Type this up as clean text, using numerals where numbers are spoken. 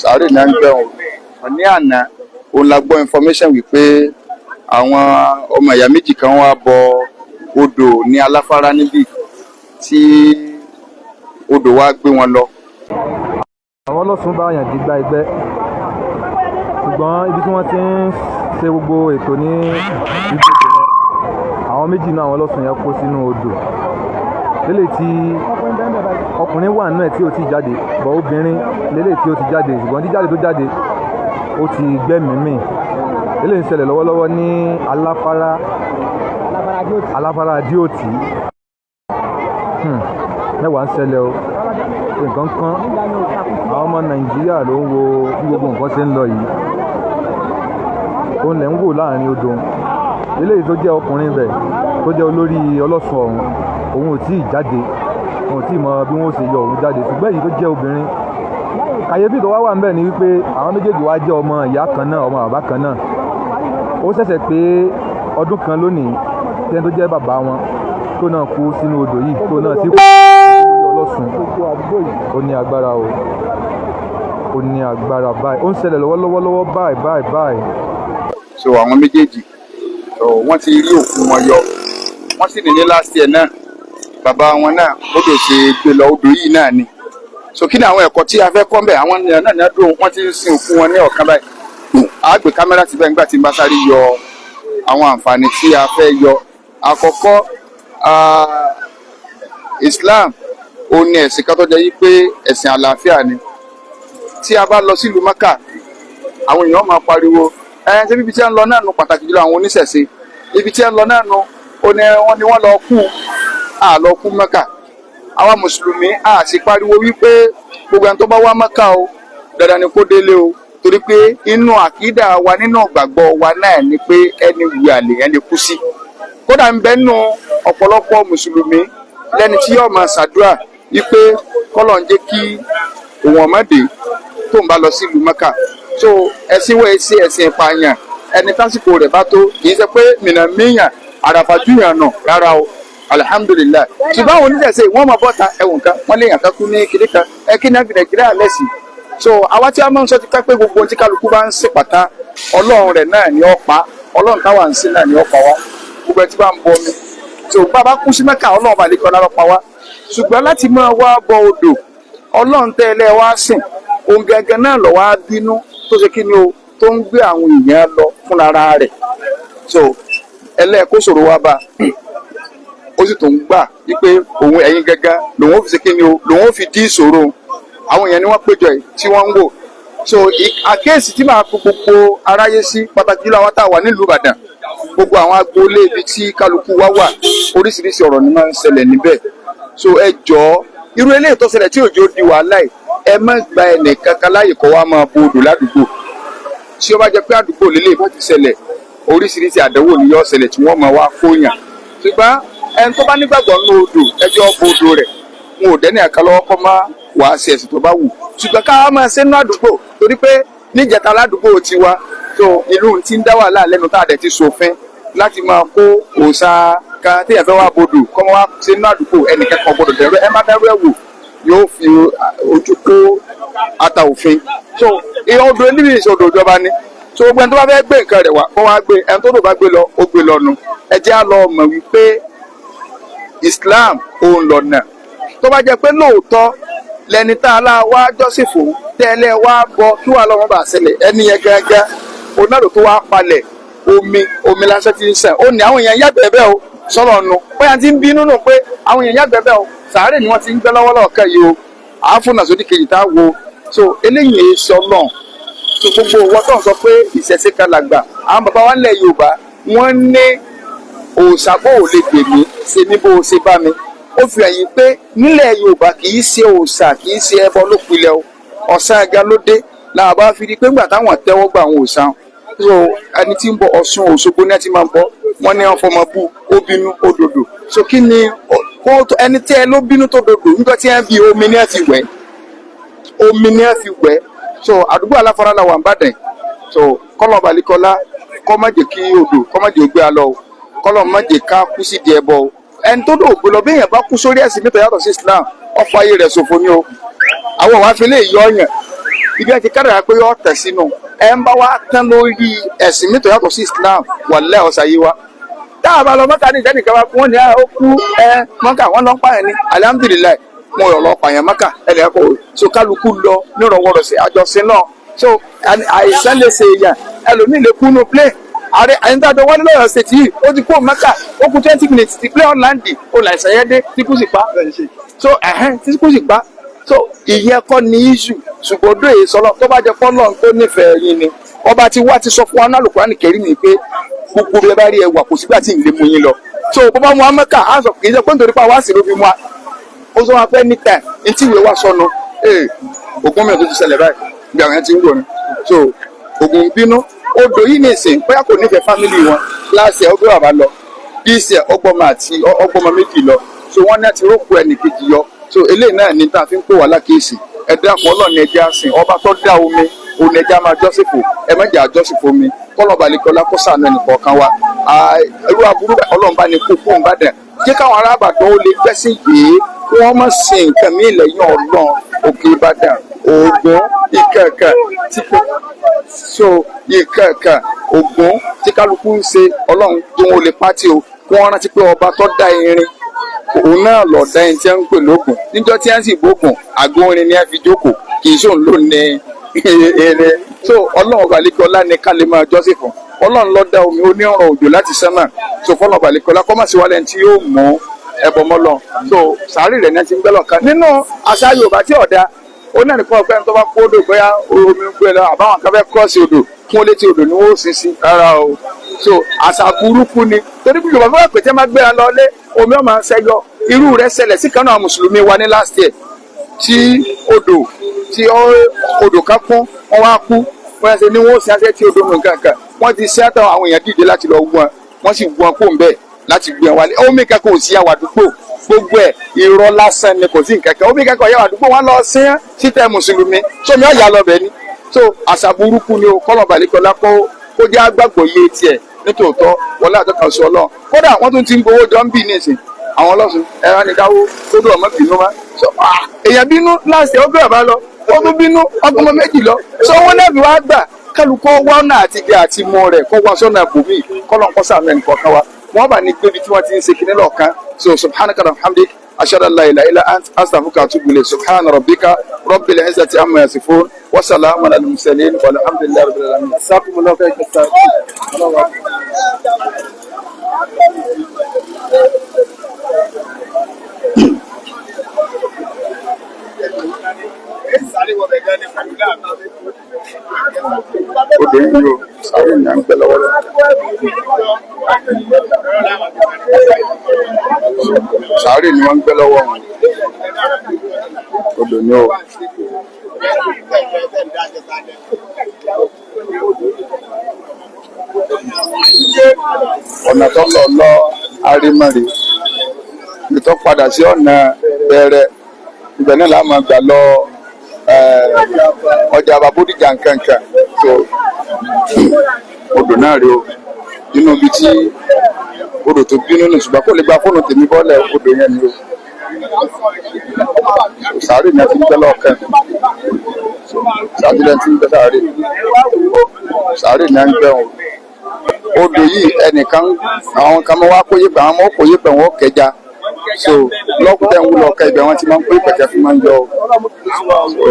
sàárè náà ń gbẹ́ wọn ní àná òun la gbọ́ information wípé àwọn ọmọ ìyá méjì kan wá bọ odò ní aláfárá níbí tí odò wá gbé wọn lọ. àwọn ọlọ́sùn bá yàn dígbà ẹgbẹ́ ṣùgbọ́n ibi tí wọ́n ti ń ṣe gbogbo ètò ní ibi odò náà àwọn méjì náà àwọn ọlọ́sùn yẹn kó sínú odò lélẹ̀ tí ọkùnrin wà náà tí ó ti jáde bọ̀ obìnrin lélẹ̀ tí ó ti jáde ṣùgbọ́n jíjáde tó jáde ó ti gbẹ́mìí mì lélẹ̀ ń ṣẹlẹ̀ lọ́wọ́lọ́wọ́ ní aláfárá díòtì mẹ́wàá ń ṣẹlẹ̀ o nǹkan kan àwọn ọmọ nàìjíríà ló ń wo bí gbogbo nǹkan ṣe ń lọ yìí òun lẹ̀ ń wò láàrin odò eléyìí tó jẹ́ ọkùnrin bẹ̀ tó jẹ́ olórí ọlọ́sùn ọ̀hún òun ò tí ì jáde òun ò tí ì mọ bí wọ́n ṣe yọ òun jáde ṣùgbọ́n èyí tó jẹ́ obìnrin kàyéfì tó wà ń bẹ̀ ni wípé àwọn méjèèjì wá jẹ́ ọmọ ìyá kan náà ọmọ bàbá kan náà ó ṣẹ̀ṣẹ̀ pé ọdún kan lónìí tẹ́ni tó jẹ́ bàbá wọn tó náà kú sínú odò yìí tó náà sì kú ọlọ́sùn ó ní agbára o ó ní agbára báyìí ó ń ṣẹlẹ̀ lọ́wọ́lọ́wọ́ báyìí. so àwọn méjèèjì wọ́n ti rí òkú wọn yọ wọ́n sì ní last year náà bàbá wọn náà odò ṣe gbé lọ odò yìí náà ni so kí ni àwọn ẹ̀kọ́ tí a fẹ́ kọ́ mbẹ̀ àwọn ènìyàn náà ní àdó wọ́n ti ń sin òkú wọn ní ọ̀kan báyìí a gbé kámẹ́rà síbẹ̀ nígbà tí n bá sáré yọ àwọn àǹfààní tí a fẹ́ yọ àkọ́kọ́ Islam ó ní ẹ̀sìn kan tó jẹ́ yí pé ẹ̀sìn àlàáfíà ni tí a bá lọ sílùú Mẹ́kà àwọn èèyàn máa pariwo ṣé ibi tí a ń lọ náà nu pàtàkì jùlọ àwọn oníṣẹ̀ṣe ibi tí a ń lọ náà nu wọ́n ní wọ́n lọ kú lọ kú Mẹ́kà àwa mùsùlùmí sì pariwo wípé gbogbo ẹni tó bá wá Mẹ́kà o dandan ni kó délé o torí pé inú àkídà wa nínú ìgbàgbọ́ wa náà ni pé ẹni wù àlè ẹni kú sí kódà ń bẹ nínú ọ̀pọ̀lọpọ̀ mùsùlùmí lẹ́ni tí yóò máa ṣàdúrà wípé kọ́lọ̀ ń jẹ́ kí òun ọmọdé tó ń bá lọ sílùú Mẹ́kà so ẹ̀sìn wẹ̀ ṣe ẹ̀sìn ìpààyàn ẹni tásìkò rẹ̀ bá tó kì í ṣe pé mìíràn míyàn àràfàjúyàn náà rárá o alihamudulilayi ṣùgbọ́n àwọn oníṣẹ̀ṣe wọ́n máa bọ́ta ẹ̀wọ̀n kan wọ́n lè yàn kan kú ní kiri kan kí ní Nàìjíríà lẹ́sìn so àwa tí a máa ń sọ ti ká pé gbogbo ohun tí kálukú bá ń ṣe pàtà Ọlọ́run rẹ̀ náà ni ó pa Ọlọ́run táwa ń sìn náà ni ó pa wá gbogbo ẹ tí bá ń bọ mi so bàbá kú sí Mẹ́kà Ọlọ́run bá lè kọ́ lára pa wá ṣùgbọ́n láti máa wá bọ odò Ọlọ́run tẹ́lẹ̀ wá sìn òun gẹ́gẹ́ náà lọ wá bínú tó ṣe kí ni o tó ń gbé àwọn èèyàn lọ fúnra rẹ̀ so ẹlẹ́ẹ̀kó ṣòro wá bá ó sì tó ń gbà wípé òun ẹ̀yin gẹ́gẹ́ lòun ó fi ṣe kí ni o lòun ó fi dí ìṣòro àwọn èèyàn ni wọ́n péjọ yìí tí wọ́n ń wò so àkíyèsí tí màá kó gbogbo aráyé sí pàtàkì jùlọ àwọn tá a wà nílùú Ìbàdàn gbogbo àwọn agboolé ibi tí kálukú wá wà oríṣiríṣi ọ̀rọ̀ ni máa ń ṣẹlẹ̀ níbẹ̀ so ẹ jọ̀ọ́ irú eléyìí tó ṣẹlẹ̀ tí òjò di wàhálà yìí ẹ má gba ẹnì kankan láyè kó wá máa bo odò ládùúgbò tí ó bá jẹ́ pé àdúgbò lélẹ̀ bá ti ṣẹlẹ̀ oríṣiríṣi àdánwò ni yóò ṣẹlẹ̀ tí wọ́n máa wá kóyàn ṣùgbọ́n ẹni tó bá nígbàgbọ́ nínú odò ẹjọ́ bo odò rẹ̀ wọn ò dẹ́ni àkàlọ́ ọkọ̀ máa wà á ṣe ẹ̀sìn tó bá wù ṣùgbọ́n ká máa ṣe nínú àdúgbò torí pé níjẹta ládùúgbò tiwa tó ìlú ti ń dá wàhálà lẹ́nu tá a dẹ̀ ti ṣòfin láti máa kó òòṣà kan téèyàn fẹ́ wá bodò kọ́ máa wá ṣe nínú àdúgbò ẹnìkan kan gbọdọ̀ dẹ̀rọ ẹ má dẹ̀rọ ẹ̀ wò yóò fi ojú kó ata òfin so odò níbi ìṣòdò ìjọba ni so gbogbo ẹni tó bá fẹ́ gbé nǹkan rẹ̀ wá kó wá gbé ẹni tó dò bá gbé lọ ó gbé lọ nu ẹ jẹ́ á lọ mọ̀ wípé Islam òun lọ̀nà tó bá jẹ́ pé lóòótọ́ lẹni tá a lá wá jọ́sìn fún tẹ́lẹ̀ wá bọ kí wàá lọ́wọ́ bá ṣẹlẹ̀ ẹni yẹn gángan onáàdó tó wá palẹ̀ omi lásán ti ń sàn ó ní àwọn èèyàn yàgbẹ́ bẹ́ẹ̀ o sọ̀rọ̀ nu bóyá ti ń bínú nù pé àwọn èèyàn yàgbẹ́ bẹ́ẹ̀ o sàárè ni wọ́n ti ń gbẹ́ lọ́wọ́lọ́wọ́ kẹ́ yìí o àáfóònà sódì kejì tá a wo so eléyìí èyí sọ náà so gbogbo owó tó ń sọ pé ìṣẹ̀ṣe kan làgbà àwọn bàbá wa ńlẹ̀ Yorùbá wọ́n ní òòṣàgbọ́ ò lè gbè mí ṣe ní bó ṣe bá mi ó fi ẹ̀yìn pé nílẹ̀ Yorùbá kì í ṣe òòṣà kì í ṣe ẹbọ ló pilẹ̀ o ọ̀sán ẹ̀gá ló dé làwọn bá fi di pé ńgbà táwọn tẹ́wọ́ gba àwọn òòṣà so ẹni tí ń bọ Ọ̀ṣun Òṣogbo ní ẹ ti máa ń bọ wọ́n ní wọ́n fọmọ bú ó bínú ó dòdò so kí ni ẹni tí ẹ ló bínú tó dòdò nígbà tí ẹ bí omi ní ẹ fi wẹ̀ so àdúgbò aláfárá la wà ń bàdàn so kọ́lọ̀ balikọ́lá kọ́ má jẹ́ kí odò kọ́ má jẹ́ gbé alọ́ o kọ́lọ̀ má jẹ́ ká kú sí di ẹbọ o ẹni tó dò gbé lọ bí èèyàn bá kú sórí ẹ̀sìn nítorí yàtọ̀ sí Islam ọ̀fọ̀ ayé rẹ̀ ṣòfò ni o àwọn wàá fi lè yọ ọ̀yàn ibi ẹ ti kádàrá pé yọ tẹ̀ sínú ẹ ń bá wa tán lórí ẹ̀sìn mi tó yàtọ̀ sí Islam wàlẹ́ ọ̀sàyé wa táwọn bá lọ mọ́kà ní ìdẹ́nìkan wa fún wọn ní ó kú mọ́kà wọn lọ ń pààyàn ní alihamudulilayi mo rọ̀ lọ pààyàn mọ́kà ẹnì ẹ̀kọ́ so kálukú lọ nírọ̀wọ́rọ̀ sí àjọṣe náà so àìsàn lè ṣe èèyàn ẹlòmíì lè kú nù plane ààrẹ àyíntàjọ wọlé lọ́yọ̀ ṣètì yìí ó ti kó mẹ́kà ó kú 20 minutes ti play online ó là ìṣẹ̀yẹ́ dé tí kú sì pa so tí kú sì pa so ìyẹn kọ́ ní issue ṣùgbọ́n odò èyí sọlọ tó bá jẹ fọ́lọ́n tó nífẹ̀ẹ́ yín ni ọba tí wá ti sọ fún wa náà Al-Qur'ani Karim ni pé gbogbo bí ẹ bá rí ẹ wà kò sígbà tí ìlé mu yín lọ so bàbá mu amẹ́kà á sọ kì í ṣe pé nítorí pé àwa sì ló fi mu wa ó sọ wọn fẹ́ ní time ní tí ìwé wa sọnù ògùn mi ò tó ti ṣẹlẹ̀ báyìí bí àwọn yẹn ti ń wò ni so ògùn bínú odò yìí ní ìsìn bóyá kò nífẹ̀ẹ́ fámìlì wọn láàṣẹ ọgbẹ́ bàbá lọ bí ìṣẹ̀ ọgbọ́mọ àti ọgbọ́mọ méjì lọ so wọ́n ní àti rókù ẹnì kejì yọ so eléyìí náà ní tá a fi ń pè wá lákèésì ẹ̀dá àpò ọlọ́ọ̀ni ẹja sìn ọba tó dá omi òun ẹja máa jọ́sìfò ẹ̀mẹ́jà àjọsìfò omi kọ́lọ́ba lè kọ́lá kó sànù ẹnì kọ̀ọ̀kan wa irú aburú ọlọ́run bá ní kó fóun bá dẹ̀ jẹ́ káwọn ará Ìbàdàn ó lè gbẹ́sìn yìí kí wọ́n má sin nǹkan mí lẹ́yìn Ọlọ́run Òkè Ìbàdàn Ògún ìkẹ̀kẹ̀ tí kò so ìkẹ̀kẹ̀ Ògún tí kálukú ń ṣe Ọlọ́run tí wọ́n lè pátì o kí wọ́n rántí pé ọba tó dá irin òun náà lọ dá ẹni tí wọ́n ń pè lóògùn níjọ́ tí wọ́n sì gbógun àgọ́ orin ni wọ́n fi jókòó kì í sóun ló ní eré so Ọlọ́run balẹ̀kọ́lá ní ká lè máa jọ́sìn fún Ọlọ́run ló dá omi oníràn òjò láti sánmà so fọlọ́n balẹ̀kọ́lá kọ́mọ̀sí wálé tí yóò mú ẹbọ mọlọ so sàárì rẹ náà ti ń gbẹ lọkàn nínú àṣà Yorùbá tí ọdá ó náà nìkan ọgbẹ tó bá kó odò bóyá omi ń gbé lọ àbáwọn kan fẹ́ kírọ̀sì odò fún ó létí odò ni wọn ó sin sí rárá o so àṣà burúkú ni torí bí Yorùbá fẹ́ pètè máa gbéra lọ lé omi ọmọ ṣẹyọ irú rẹ̀ ṣẹlẹ̀ sí kan náà mùsùlùmí wa ní last year tí odò kan kún wọn wá kú wọn ṣe ni wọn ó sin àṣẹ tí odò nù kankan wọn ti ṣe àtàwọn àwọn èèyàn dìde láti lọ wọn sì wú wọn kó ń bẹ́ẹ̀ láti gbé wọn wálé omi kankan ò sí àwàdúgbò gbogbo ẹ irọ́ lásán ni kò sí nǹkankan omi kankan ọ̀yà àwàdúgbò wọn lọ sí títẹ mùsùlùmí sómi ọ̀yà lọ́bẹ̀ ni so àṣà burúkú ni o kọ́lọ̀ balẹ̀kọ́lá kó jẹ́ agbàgbọ́ yé tiẹ̀ nítòótọ́ wọlé àtọ́kàn sí Ọlọ́run kódà wọ́n tún ti ń gbowó jọ ń bì ní ìsìn àwọn ọlọ́sùn ẹ̀rọ nìdáwó tó dùn ọmọ bínú má so èèyàn bínú láti ọgbẹ́ ọ̀bá lọ ó tún bínú ọgbọ́n méjì lọ so wọ́n náà fi wá gbà kálukọ́ wọ́nà àtijọ́ àti mọ́ rẹ̀ kọ́ wá sọ́nà àbòmí kọ́lọ̀ ń kọ́ sàmì ẹnìkọ̀ọ̀kan wa wọ́n bá ní gbébi tí wọ́n ti ń ṣe kinní lọ́ọ̀kan so subhanaka alhamdik ashhadu an la ilaha illa ant astaghfiruka wa atubu ilayk subhana rabbika rabbil izzati amma yasifun wa salamun alal mursalin walhamdulillahi rabbil alamin jazakumullahu khairan. Obìnrin yóò sáré ní à ń gbẹ lọ́wọ́ lọ. Sáré ni wọ́n ń gbẹ lọ́wọ́ wọn. Odò ni ó. Ọ̀nà tó lọ arímọ̀rì. Ìtọ́ padà sí ọ̀nà bẹ̀rẹ̀. Ibẹ̀ náà la máa gbà lọ ọjà Bódìjà nkankan so odò náà rí o nínú ibi tí odò tó bínú ní ṣùgbọ́n kò lè gba fóònù tèmi bọ́ọ̀lẹ̀ odò yẹn ni o sàárè ní a ti ń gbẹ́ lọ́ọ̀kan sàárè ní a ti ń gbẹ́ sàárè ní a ń gbẹ́ wọn odò yìí ẹnìkan àwọn kan máa wá kó yípẹ̀ àwọn ọmọ kó yípẹ̀ wọn kẹja so lọ́kùtẹ̀ ń wúlọ̀ ọ̀ka ibẹ̀ wọn ti máa ń pé ìpẹ̀kẹ́ fún máa ń yọ so.